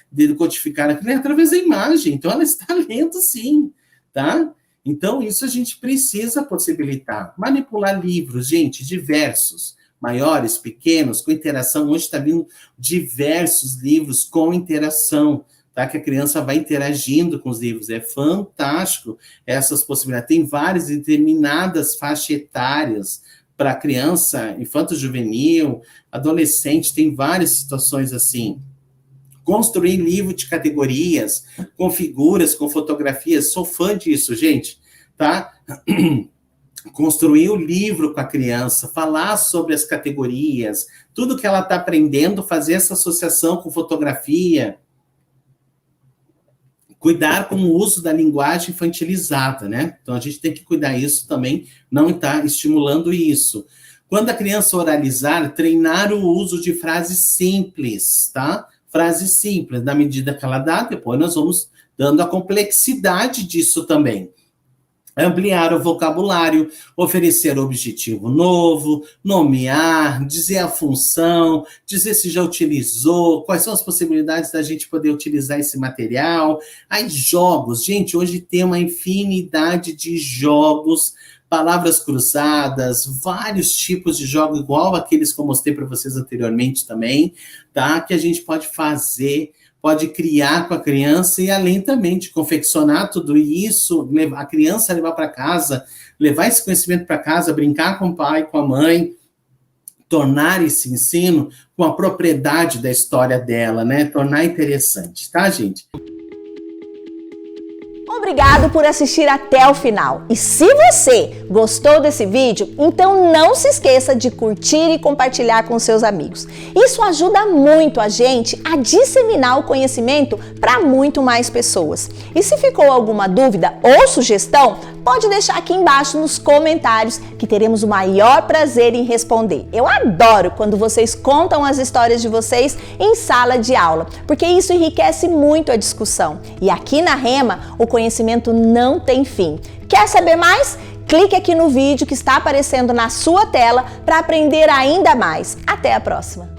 de codificar aquilo é através da imagem. Então, ela está lendo, sim, tá? Então, isso a gente precisa possibilitar. Manipular livros, gente, diversos, maiores, pequenos, com interação. Hoje está vindo diversos livros com interação, tá? Que a criança vai interagindo com os livros. É fantástico essas possibilidades. Tem várias determinadas faixas etárias para criança, infanto-juvenil, adolescente, tem várias situações assim. Construir livro de categorias, com figuras, com fotografias, sou fã disso, gente, tá? Construir o livro com a criança, falar sobre as categorias, tudo que ela está aprendendo, fazer essa associação com fotografia, cuidar com o uso da linguagem infantilizada, né? Então, a gente tem que cuidar isso também, não está estimulando isso. Quando a criança oralizar, treinar o uso de frases simples, tá? Frases simples, na medida que ela dá, depois nós vamos dando a complexidade disso também. Ampliar o vocabulário, oferecer objetivo novo, nomear, dizer a função, dizer se já utilizou, quais são as possibilidades da gente poder utilizar esse material. Aí, jogos. Gente, hoje tem uma infinidade de jogos, palavras cruzadas, vários tipos de jogos, igual aqueles que eu mostrei para vocês anteriormente também, tá? Que a gente pode fazer, pode criar com a criança e além também de confeccionar tudo isso, a criança levar para casa, levar esse conhecimento para casa, brincar com o pai, com a mãe, tornar esse ensino com a propriedade da história dela, né? Tornar interessante, tá, gente? Obrigado por assistir até o final. E se você gostou desse vídeo, então não se esqueça de curtir e compartilhar com seus amigos. Isso ajuda muito a gente a disseminar o conhecimento para muito mais pessoas. E se ficou alguma dúvida ou sugestão, pode deixar aqui embaixo nos comentários que teremos o maior prazer em responder. Eu adoro quando vocês contam as histórias de vocês em sala de aula, porque isso enriquece muito a discussão. E aqui na Rema, o conhecimento não tem fim. Quer saber mais? Clique aqui no vídeo que está aparecendo na sua tela para aprender ainda mais. Até a próxima!